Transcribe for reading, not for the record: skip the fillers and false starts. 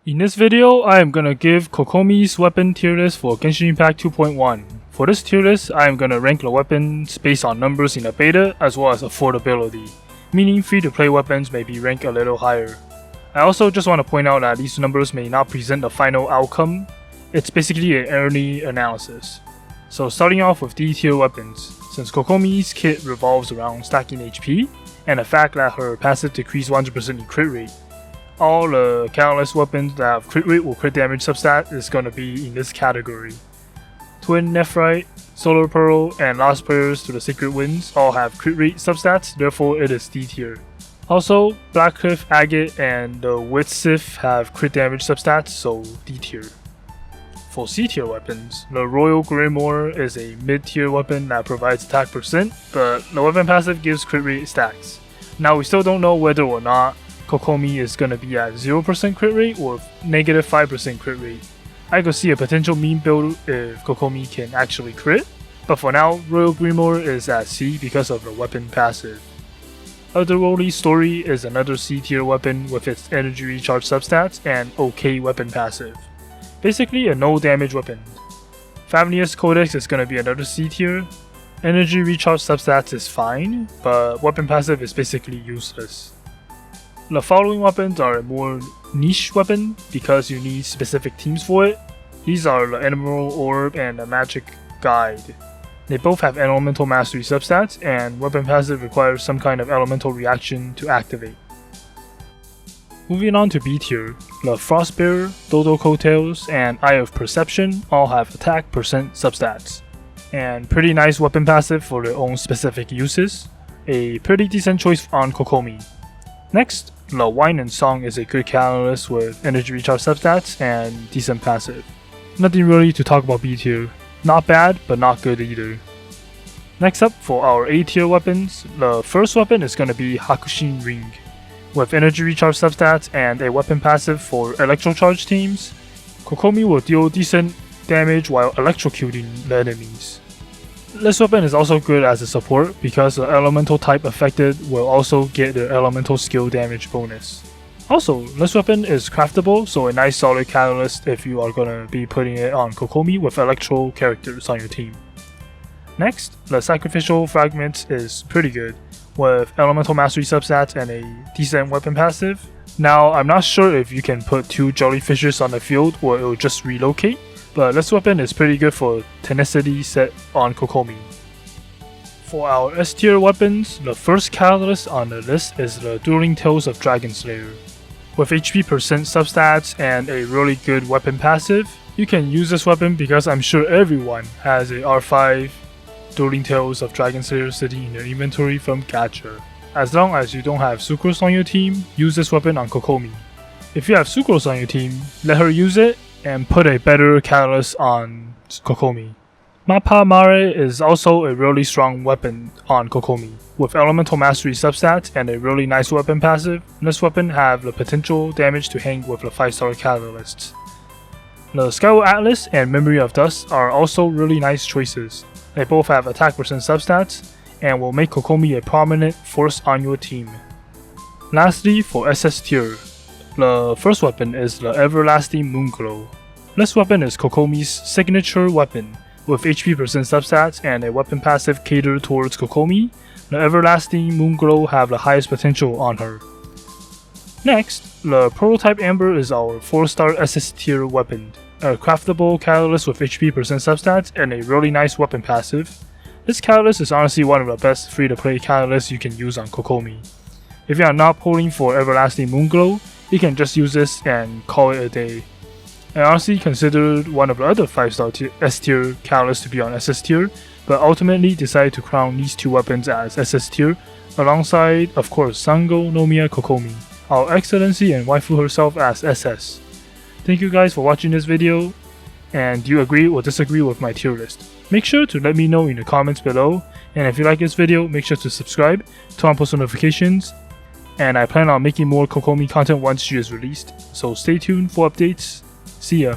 In this video, I am gonna give Kokomi's weapon tier list for Genshin Impact 2.1. For this tier list, I am gonna rank the weapons based on numbers in the beta as well as affordability, meaning free-to-play weapons may be ranked a little higher. I also just want to point out that these numbers may not present the final outcome. It's basically an early analysis. So starting off with D tier weapons, since Kokomi's kit revolves around stacking HP, and the fact that her passive decreases 100% in crit rate, all the catalyst weapons that have crit rate or crit damage substat is gonna be in this category. Twin Nephrite, Solar Pearl, and Last Prayers to the Sacred Winds all have crit rate substats, therefore it is D tier. Also, Blackcliff Agate and the Wit Sith have crit damage substats, so D tier. For C tier weapons, the Royal Grimoire is a mid tier weapon that provides attack percent, but the weapon passive gives crit rate stacks. Now we still don't know whether or not Kokomi is gonna be at 0% crit rate or negative 5% crit rate. I could see a potential meme build if Kokomi can actually crit, but for now, Royal Grimoire is at C because of the weapon passive. Otherworldly Story is another C tier weapon with its energy recharge substats and okay weapon passive. Basically a no damage weapon. Famnius Codex is gonna be another C tier. Energy recharge substats is fine, but weapon passive is basically useless. The following weapons are a more niche weapon because you need specific teams for it. These are the Emerald Orb and the Magic Guide. They both have Elemental Mastery substats, and weapon passive requires some kind of elemental reaction to activate. Moving on to B tier, the Frostbearer, Dodo Coattails, and Eye of Perception all have attack percent substats, and pretty nice weapon passive for their own specific uses. A pretty decent choice on Kokomi. Next, the Wine and Song is a good catalyst with energy recharge substats and decent passive. Nothing really to talk about B tier. Not bad, but not good either. Next up, for our A tier weapons, the first weapon is gonna be Hakushin Ring. With energy recharge substats and a weapon passive for electrocharge teams, Kokomi will deal decent damage while electrocuting the enemies. This weapon is also good as a support because the elemental type affected will also get their elemental skill damage bonus. Also, this weapon is craftable, so a nice solid catalyst if you are gonna be putting it on Kokomi with electro characters on your team. Next, the Sacrificial Fragments is pretty good, with Elemental Mastery substats and a decent weapon passive. Now, I'm not sure if you can put 2 Jellyfishes on the field or it will just relocate, but this weapon is pretty good for Tenacity set on Kokomi. For our S tier weapons, the first catalyst on the list is the Dueling Tales of Dragon Slayer. With HP percent substats and a really good weapon passive, you can use this weapon because I'm sure everyone has a R5 Dueling Tales of Dragon Slayer sitting in their inventory from Gatcha. As long as you don't have Sucrose on your team, use this weapon on Kokomi. If you have Sucrose on your team, let her use it and put a better catalyst on Kokomi. Mappa Mare is also a really strong weapon on Kokomi, with Elemental Mastery substats and a really nice weapon passive. This weapon have the potential damage to hang with the 5-star catalysts. The Skyward Atlas and Memory of Dust are also really nice choices. They both have attack percent substats and will make Kokomi a prominent force on your team. Lastly, for SS tier, the first weapon is the Everlasting Moonglow. This weapon is Kokomi's signature weapon, with HP percent substats and a weapon passive catered towards Kokomi. The Everlasting Moonglow have the highest potential on her. Next, the Prototype Amber is our 4-star SS tier weapon, a craftable catalyst with HP percent substats and a really nice weapon passive. This catalyst is honestly one of the best free-to-play catalysts you can use on Kokomi. If you are not pulling for Everlasting Moonglow, you can just use this and call it a day. I honestly considered one of the other 5-star S tier catalysts to be on SS tier, but ultimately decided to crown these 2 weapons as SS tier, alongside, of course, Sangonomiya Kokomi, our Excellency and waifu herself as SS. Thank you guys for watching this video, and do you agree or disagree with my tier list? Make sure to let me know in the comments below, and if you like this video, make sure to subscribe, turn on post notifications, and I plan on making more Kokomi content once she is released, so stay tuned for updates. See ya!